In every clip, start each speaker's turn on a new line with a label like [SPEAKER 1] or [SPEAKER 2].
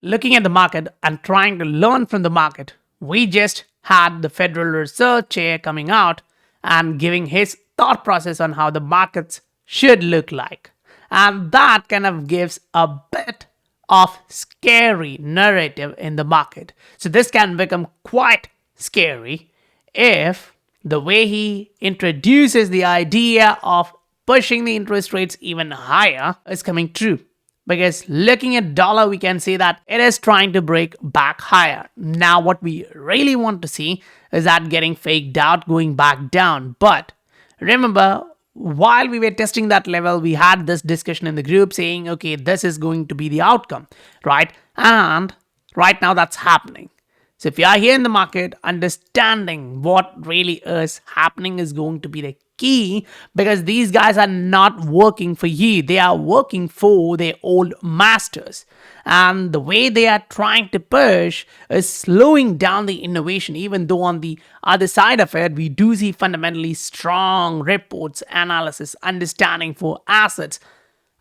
[SPEAKER 1] Looking at the market and trying to learn from the market, we just had the Federal Reserve Chair coming out and giving his thought process on how the markets should look like. And that kind of gives a bit of scary narrative in the market. So this can become quite scary if the way he introduces the idea of pushing the interest rates even higher is coming true. Because looking at dollar, we can see that it is trying to break back higher. Now, what we really want to see is that getting faked out, going back down. But remember, while we were testing that level, we had this discussion in the group saying, okay, this is going to be the outcome, right? And right now that's happening. So if you are here in the market, understanding what really is happening is going to be the key, because these guys are not working for you. They are working for their old masters. And the way they are trying to push is slowing down the innovation, even though on the other side of it, we do see fundamentally strong reports, analysis, understanding for assets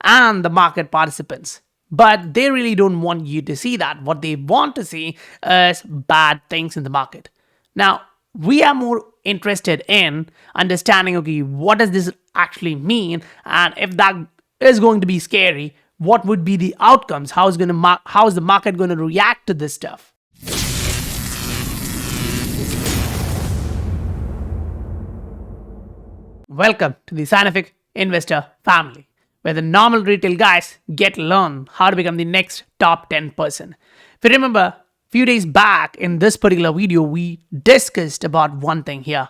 [SPEAKER 1] and the market participants. But they really don't want you to see that. What they want to see is bad things in the market. Now, we are more interested in understanding, okay, what does this actually mean? And if that is going to be scary, what would be the outcomes? How is the market going to react to this stuff? Welcome to the Scientific Investor family, where the normal retail guys get to learn how to become the next top 10%. If you remember, a few days back in this particular video, we discussed about one thing here,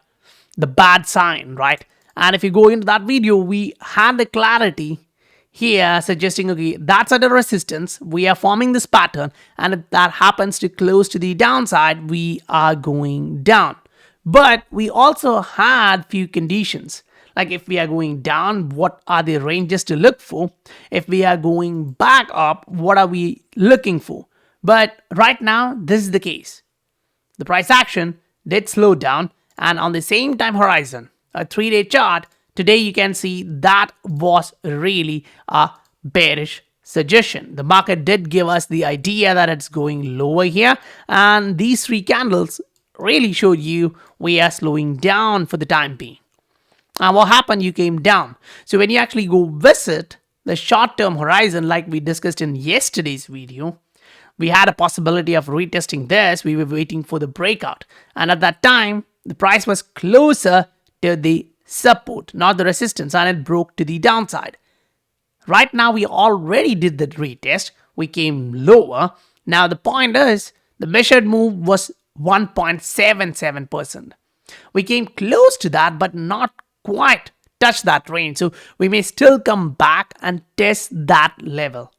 [SPEAKER 1] the bad sign, right? And if you go into that video, we had the clarity here suggesting, okay, that's at a resistance. We are forming this pattern. And if that happens to close to the downside, we are going down. But we also had few conditions. Like if we are going down, what are the ranges to look for? If we are going back up, what are we looking for? But right now, this is the case. The price action did slow down, and on the same time horizon, a 3-day chart, today you can see that was really a bearish suggestion. The market did give us the idea that it's going lower here, and these 3 candles really showed you we are slowing down for the time being. And what happened? You came down. So when you actually go visit the short-term horizon, like we discussed in yesterday's video, we had a possibility of retesting this. We were waiting for the breakout. And at that time, the price was closer to the support, not the resistance, and it broke to the downside. Right now, we already did the retest. We came lower. Now, the point is, the measured move was 1.77%. We came close to that, but not quite touch that range. So we may still come back and test that level.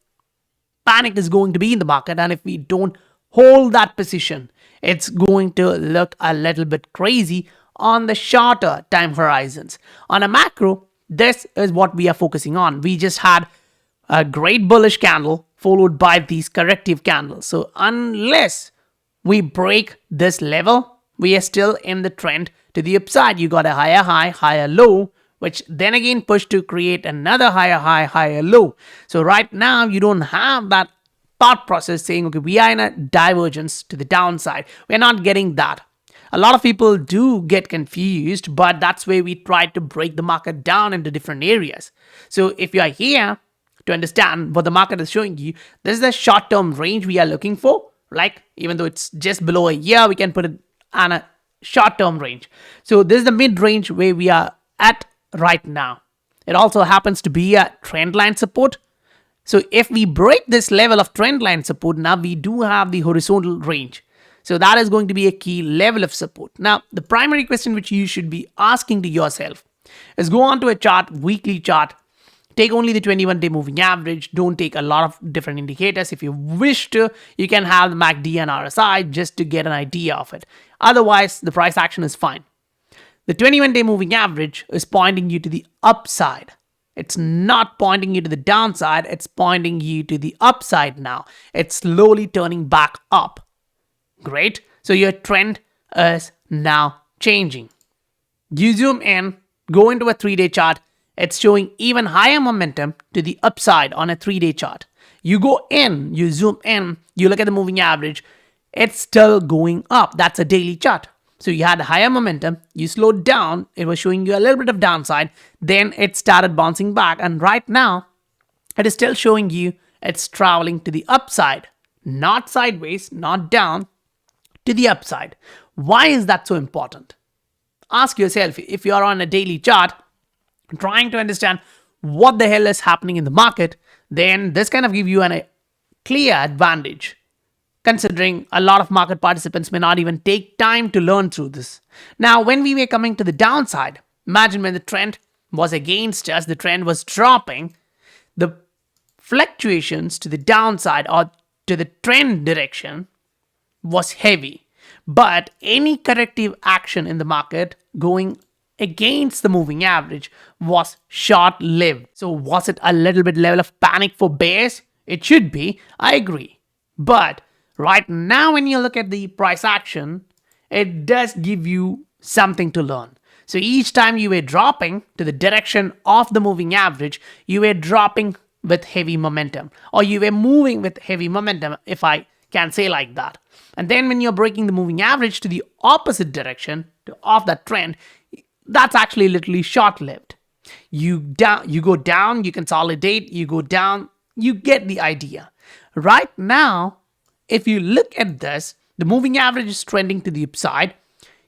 [SPEAKER 1] Panic is going to be in the market, and if we don't hold that position, it's going to look a little bit crazy on the shorter time horizons. On a macro, this is what we are focusing on. We just had a great bullish candle followed by these corrective candles. So unless we break this level, we are still in the trend to the upside. You got a higher high, higher low, which then again pushed to create another higher high, higher low. So right now, you don't have that thought process saying, okay, we are in a divergence to the downside. We're not getting that. A lot of people do get confused, but that's where we try to break the market down into different areas. So if you are here to understand what the market is showing you, this is the short-term range we are looking for. Like, even though it's just below a year, we can put it on a short-term range. So this is the mid-range where we are at right now. It also happens to be a trend line support. So if we break this level of trend line support, now we do have the horizontal range. So that is going to be a key level of support. Now, the primary question which you should be asking to yourself is go on to a chart, weekly chart. Take only the 21-day moving average. Don't take a lot of different indicators. If you wish to, you can have the MACD and RSI just to get an idea of it. Otherwise, the price action is fine. The 21-day moving average is pointing you to the upside. It's not pointing you to the downside. It's pointing you to the upside now. It's slowly turning back up. Great. So your trend is now changing. You zoom in, go into a 3-day chart. It's showing even higher momentum to the upside on a 3-day chart. You go in, you zoom in, you look at the moving average, it's still going up. That's a daily chart. So you had higher momentum, you slowed down, it was showing you a little bit of downside, then it started bouncing back, and right now it is still showing you it's traveling to the upside, not sideways, not down, to the upside. Why is that so important? Ask yourself, if you're on a daily chart trying to understand what the hell is happening in the market, then this kind of give you a clear advantage, considering a lot of market participants may not even take time to learn through this. Now, when we were coming to the downside, imagine when the trend was against us, the trend was dropping, the fluctuations to the downside or to the trend direction was heavy. But any corrective action in the market going against the moving average was short-lived. So was it a little bit level of panic for bears? It should be, I agree. But right now when you look at the price action, it does give you something to learn. So each time you were dropping to the direction of the moving average, you were dropping with heavy momentum, or you were moving with heavy momentum, if I can say like that. And then when you're breaking the moving average to the opposite direction of that trend, that's actually literally short-lived. You go down, you consolidate, you go down, you get the idea. Right now, if you look at this, the moving average is trending to the upside.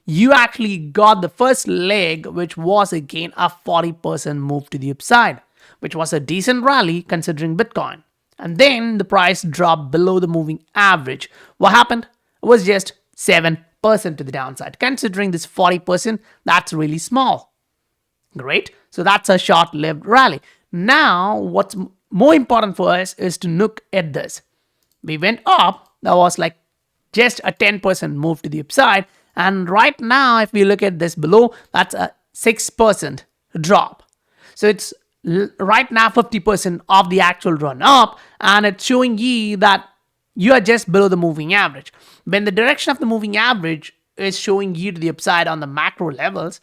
[SPEAKER 1] You actually got the first leg, which was again a 40% move to the upside, which was a decent rally considering Bitcoin. And then the price dropped below the moving average. What happened? It was just 7% to the downside. Considering this 40%, that's really small. Great. So that's a short-lived rally. Now, what's more important for us is to look at this. We went up. That was like just a 10% move to the upside. And right now, if we look at this below, that's a 6% drop. So it's right now 50% of the actual run up, and it's showing you that you are just below the moving average. When the direction of the moving average is showing you to the upside on the macro levels,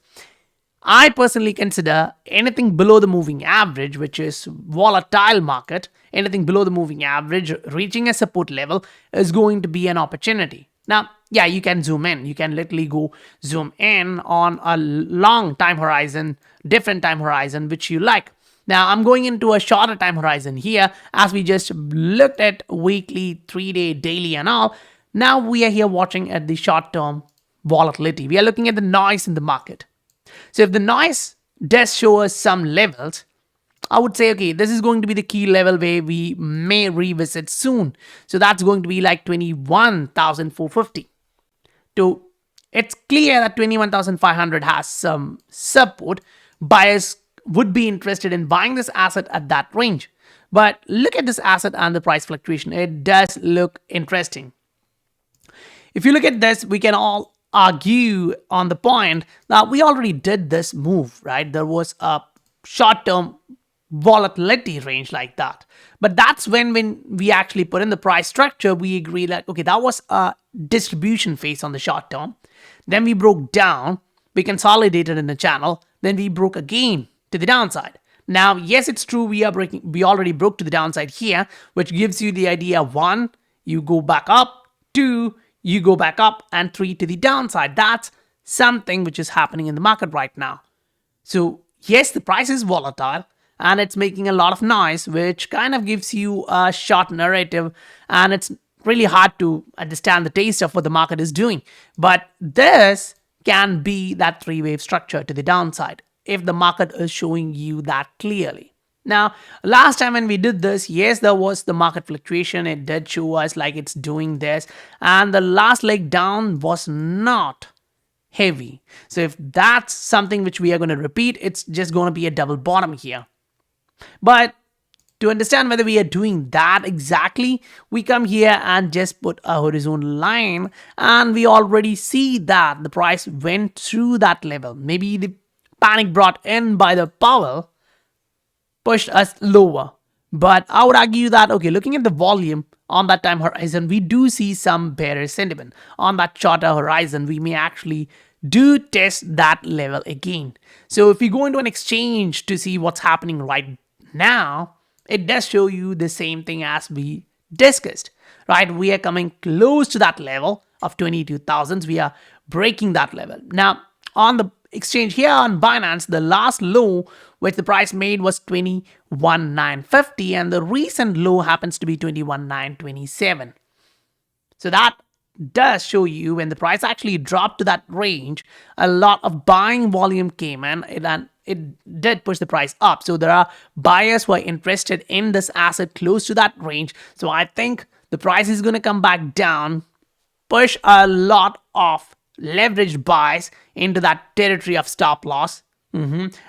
[SPEAKER 1] I personally consider anything below the moving average, which is volatile market, anything below the moving average reaching a support level is going to be an opportunity. Now, yeah, you can zoom in. You can literally go zoom in on a long time horizon, different time horizon, which you like. Now, I'm going into a shorter time horizon here as we just looked at weekly, 3-day, daily and all. Now we are here watching at the short-term volatility. We are looking at the noise in the market. So if the noise does show us some levels, I would say, okay, this is going to be the key level where we may revisit soon. So that's going to be like 21,450. So it's clear that 21,500 has some support. Buyers would be interested in buying this asset at that range. But look at this asset and the price fluctuation. It does look interesting. If you look at this, we can all argue on the point that we already did this move, right? There was a short-term volatility range like that. But that's when we actually put in the price structure, we agree that, okay, that was a distribution phase on the short term. Then we broke down, we consolidated in the channel, then we broke again to the downside. Now, yes, it's true, we already broke to the downside here, which gives you the idea, 1, you go back up, 2, you go back up, and 3 to the downside. That's something which is happening in the market right now. So yes, the price is volatile and it's making a lot of noise, which kind of gives you a short narrative, and it's really hard to understand the taste of what the market is doing. But this can be that 3-wave structure to the downside if the market is showing you that clearly. Now, last time when we did this, yes, there was the market fluctuation. It did show us like it's doing this, and the last leg down was not heavy. So if that's something which we are going to repeat, it's just going to be a double bottom here. But to understand whether we are doing that exactly, we come here and just put a horizontal line, and we already see that the price went through that level. Maybe the panic brought in by the Powell pushed us lower. But I would argue that, okay, looking at the volume on that time horizon, we do see some bearish sentiment. On that shorter horizon, we may actually do test that level again. So if we go into an exchange to see what's happening right now, it does show you the same thing as we discussed, right? We are coming close to that level of 22,000s. We are breaking that level. Now, on the exchange here on Binance, the last low which the price made was 21,950 and the recent low happens to be 21,927. So that does show you when the price actually dropped to that range, a lot of buying volume came in and it did push the price up. So there are buyers who are interested in this asset close to that range. So I think the price is going to come back down, push a lot of leveraged buys into that territory of stop loss.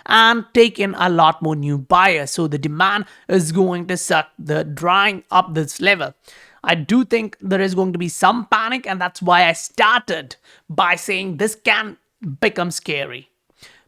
[SPEAKER 1] And take in a lot more new buyers. So the demand is going to suck the drying up this level. I do think there is going to be some panic, and that's why I started by saying this can become scary.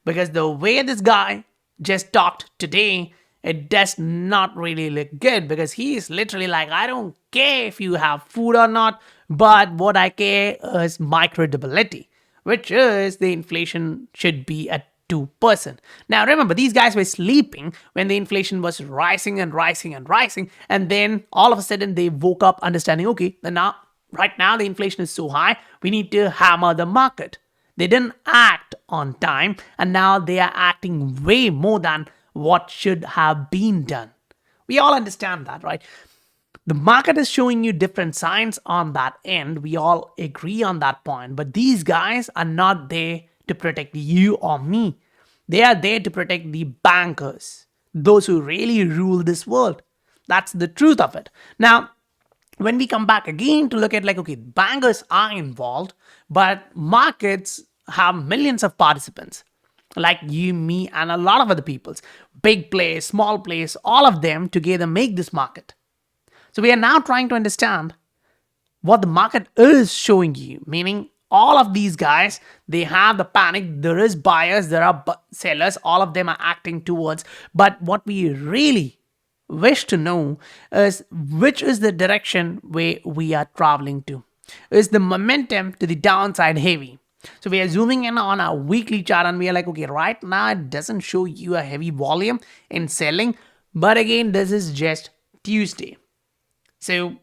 [SPEAKER 1] Because the way this guy just talked today, it does not really look good, because he is literally like, I don't care if you have food or not, but what I care is my credibility, which is the inflation should be at 2%. Now remember, these guys were sleeping when the inflation was rising and rising and rising, and then all of a sudden they woke up understanding, okay, right now the inflation is so high, we need to hammer the market. They didn't act on time, and now they are acting way more than what should have been done. We all understand that, right? The market is showing you different signs on that end. We all agree on that point, but these guys are not there to protect you or me. They are there to protect the bankers, those who really rule this world. That's the truth of it. Now, when we come back again to look at like, okay, bankers are involved, but markets have millions of participants like you, me, and a lot of other peoples. Big players, small players, all of them together make this market. So we are now trying to understand what the market is showing you, meaning all of these guys, they have the panic. There is buyers, there are sellers, all of them are acting towards. But what we really wish to know is which is the direction where we are traveling to. Is the momentum to the downside heavy? So we are zooming in on our weekly chart and we are like, okay, right now it doesn't show you a heavy volume in selling. But again, this is just Tuesday. So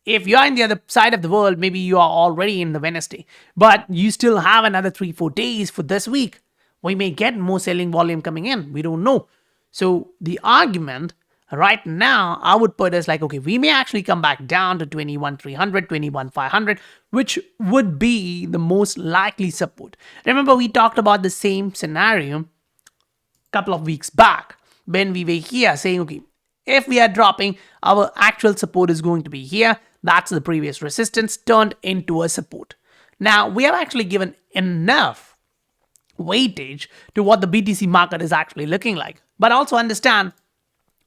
[SPEAKER 1] if you're in the other side of the world, maybe you are already in the Wednesday, but you still have another 3-4 days for this week. We may get more selling volume coming in. We don't know. So the argument right now, I would put as like, okay, we may actually come back down to 21,300, 21,500, which would be the most likely support. Remember, we talked about the same scenario a couple of weeks back when we were here saying, okay, if we are dropping, our actual support is going to be here. That's the previous resistance turned into a support. Now, we have actually given enough weightage to what the BTC market is actually looking like. But also understand,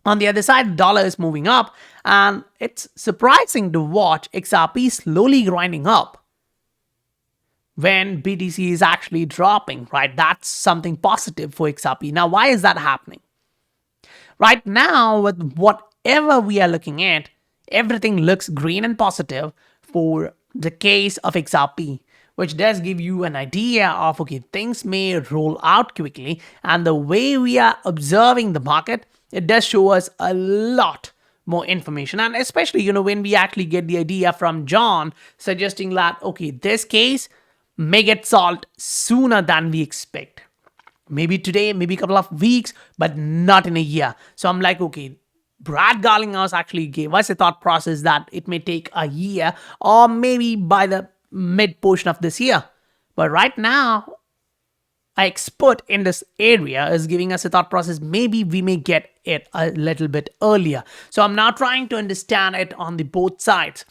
[SPEAKER 1] on the other side, the dollar is moving up, and it's surprising to watch XRP slowly grinding up when BTC is actually dropping, right? That's something positive for XRP. Now, why is that happening? Right now, with whatever we are looking at, everything looks green and positive for the case of XRP, which does give you an idea of, okay, things may roll out quickly. And the way we are observing the market, it does show us a lot more information. And especially, when we actually get the idea from John suggesting that, okay, this case may get solved sooner than we expect. Maybe today, maybe a couple of weeks, but not in a year. So I'm like, okay, Brad Garlinghouse actually gave us a thought process that it may take a year or maybe by the mid portion of this year. But right now, an expert in this area is giving us a thought process. Maybe we may get it a little bit earlier. So I'm now trying to understand it on the both sides.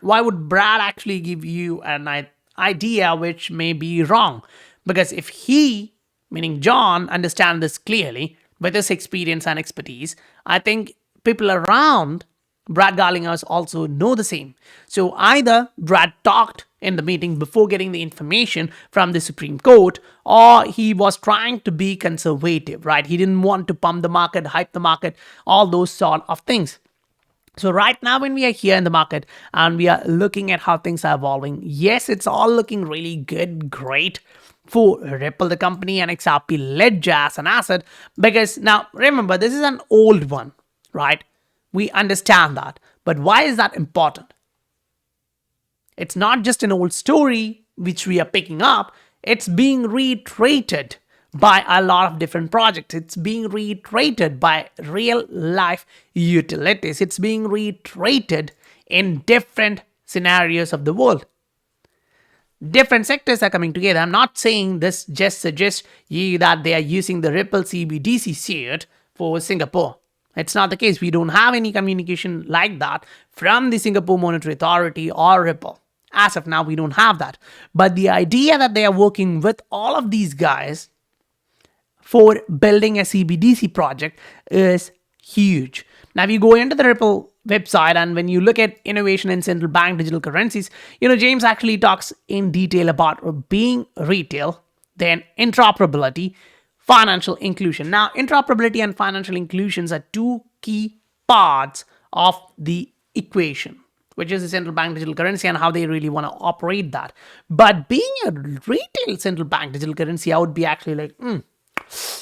[SPEAKER 1] Why would Brad actually give you an idea which may be wrong? Because if he, meaning John, understand this clearly with his experience and expertise, I think people around Brad Garlinghouse also know the same. So either Brad talked in the meeting before getting the information from the Supreme Court, or he was trying to be conservative, right? He didn't want to pump the market, hype the market, all those sort of things. So right now when we are here in the market and we are looking at how things are evolving, yes, it's all looking really good, great for Ripple, the company, and XRP Ledger as an asset. Because now remember, this is an old one. right? We understand that. But why is that important? It's not just an old story which we are picking up, it's being reiterated by a lot of different projects. It's being reiterated by real life utilities. It's being reiterated in different scenarios of the world. Different sectors are coming together. I'm not saying this just suggests you that they are using the Ripple CBDC suit for Singapore. It's not the case. We don't have any communication like that from the Singapore Monetary Authority or Ripple. As of now, we don't have that. But the idea that they are working with all of these guys for building a CBDC project is huge. Now, if you go into the Ripple website and when you look at innovation in central bank digital currencies, James actually talks in detail about being retail, then interoperability, financial inclusion. Now, interoperability and financial inclusions are two key parts of the equation, which is the central bank digital currency and how they really want to operate that. But being a retail central bank digital currency, I would be actually like,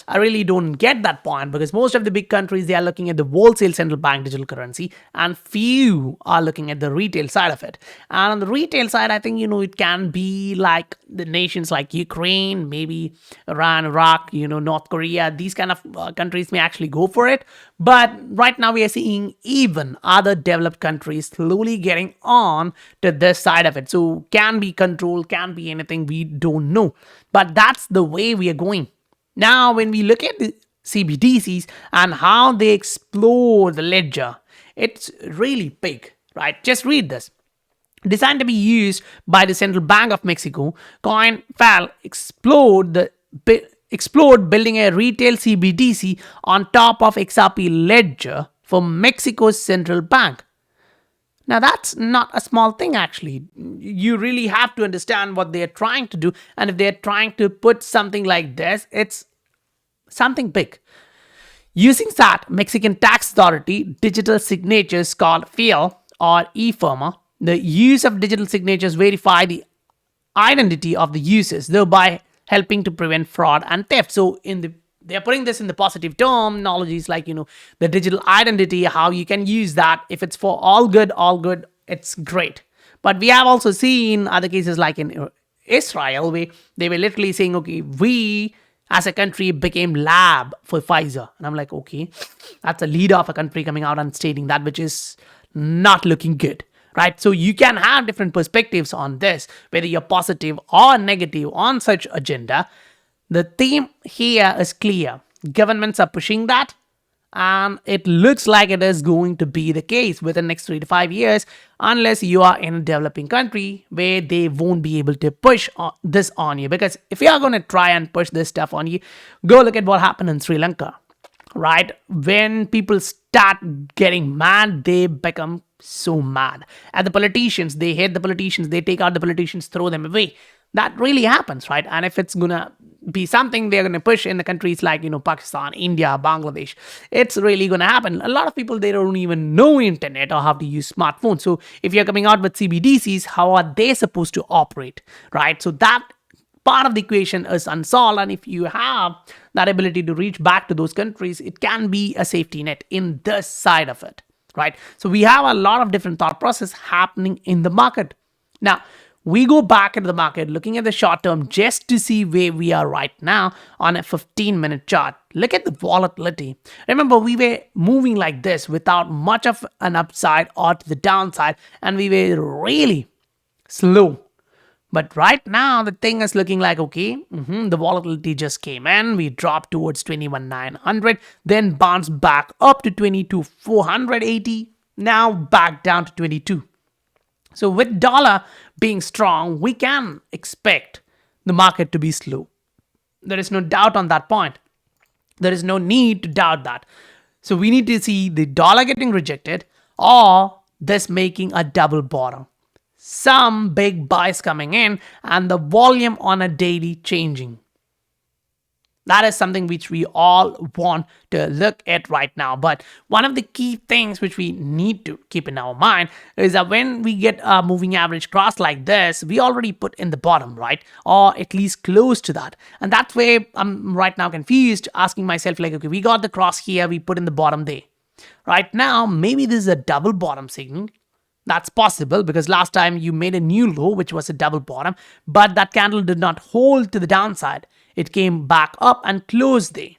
[SPEAKER 1] I really don't get that point, because most of the big countries, they are looking at the wholesale central bank digital currency and few are looking at the retail side of it. And on the retail side, I think, it can be like the nations like Ukraine, maybe Iran, Iraq, North Korea, these kind of countries may actually go for it. But right now we are seeing even other developed countries slowly getting on to this side of it. So can be control, can be anything, we don't know. But that's the way we are going. Now, when we look at the CBDCs and how they explore the ledger, it's really big, right? Just read this. Designed to be used by the Central Bank of Mexico, CoinFal explored building a retail CBDC on top of XRP ledger for Mexico's central bank. Now, that's not a small thing, actually. You really have to understand what they're trying to do. And if they're trying to put something like this, it's something big. Using that, Mexican tax authority, digital signatures called FIL or eFirma, the use of digital signatures verify the identity of the users, thereby helping to prevent fraud and theft. So they're putting this in the positive terminologies like, the digital identity, how you can use that. If it's for all good, it's great. But we have also seen other cases like in Israel, where they were literally saying, okay, we as a country became lab for Pfizer. And I'm like, okay, that's a leader of a country coming out and stating that, which is not looking good. Right? So you can have different perspectives on this, whether you're positive or negative on such agenda. The theme here is clear. Governments are pushing that, and it looks like it is going to be the case within the next 3 to 5 years, unless you are in a developing country where they won't be able to push this on you. Because if you are going to try and push this stuff on you, go look at what happened in Sri Lanka. Right? When people start getting mad, they become so mad. And the politicians, they hate the politicians, they take out the politicians, throw them away. That really happens, right? And if it's going to be something they're going to push in the countries like, Pakistan, India, Bangladesh, it's really going to happen. A lot of people, they don't even know internet or how to use smartphones. So if you're coming out with CBDCs, how are they supposed to operate, right? So that part of the equation is unsolved. And if you have that ability to reach back to those countries, it can be a safety net in this side of it, right? So we have a lot of different thought process happening in the market. Now, we go back into the market looking at the short term just to see where we are right now on a 15-minute chart. Look at the volatility. Remember, we were moving like this without much of an upside or to the downside, and we were really slow. But right now, the thing is looking like, okay, the volatility just came in. We dropped towards 21,900, then bounced back up to 22,480, now back down to 22. So with dollar being strong, we can expect the market to be slow. There is no doubt on that point. There is no need to doubt that. So we need to see the dollar getting rejected or this making a double bottom. Some big buys coming in and the volume on a daily changing. That is something which we all want to look at right now. But one of the key things which we need to keep in our mind is that when we get a moving average cross like this, we already put in the bottom, right? Or at least close to that. And that's where I'm right now confused, asking myself like, okay, we got the cross here, we put in the bottom there. Right now, maybe this is a double bottom signal. That's possible because last time you made a new low, which was a double bottom, but that candle did not hold to the downside. It came back up and closed there.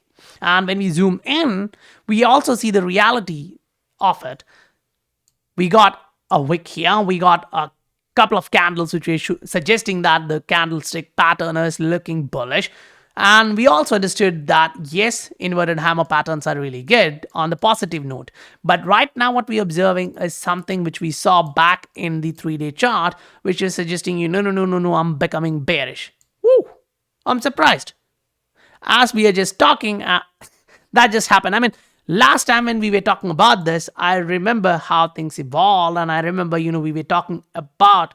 [SPEAKER 1] And when we zoom in, we also see the reality of it. We got a wick here. We got a couple of candles which are suggesting that the candlestick pattern is looking bullish. And we also understood that yes, inverted hammer patterns are really good on the positive note. But right now what we're observing is something which we saw back in the 3-day chart, which is suggesting you, no, I'm becoming bearish. Woo! I'm surprised. As we are just talking, that just happened. I mean, last time when we were talking about this, I remember how things evolved, and I remember, we were talking about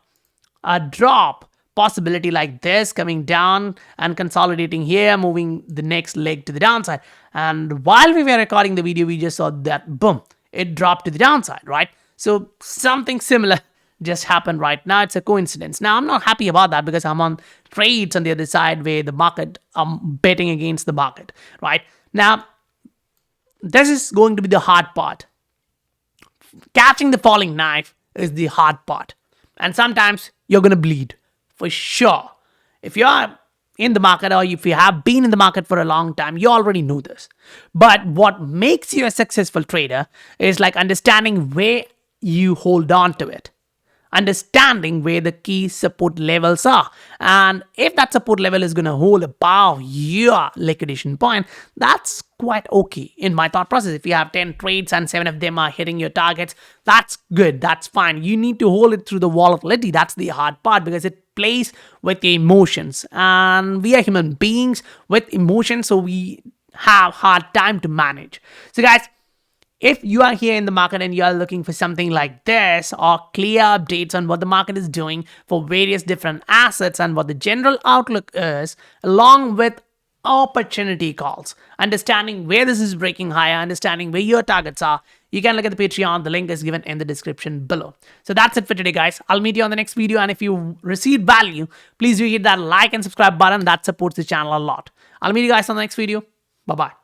[SPEAKER 1] a drop possibility like this coming down and consolidating here, moving the next leg to the downside. And while we were recording the video, we just saw that boom, it dropped to the downside, right? So something similar just happened right now. It's a coincidence. Now, I'm not happy about that because I'm on trades on the other side where the market, I'm betting against the market, right? Now, this is going to be the hard part. Catching the falling knife is the hard part. And sometimes you're going to bleed for sure. If you are in the market or if you have been in the market for a long time, you already know this. But what makes you a successful trader is like understanding where you hold on to it. Understanding where the key support levels are. And if that support level is going to hold above your liquidation point, that's quite okay in my thought process. If you have 10 trades and 7 of them are hitting your targets, that's good. That's fine. You need to hold it through the volatility. That's the hard part because it plays with the emotions. And we are human beings with emotions, so we have hard time to manage. So guys, if you are here in the market and you are looking for something like this or clear updates on what the market is doing for various different assets and what the general outlook is, along with opportunity calls, understanding where this is breaking higher, understanding where your targets are, you can look at the Patreon. The link is given in the description below. So that's it for today, guys. I'll meet you on the next video. And if you received value, please do hit that like and subscribe button. That supports the channel a lot. I'll meet you guys on the next video. Bye-bye.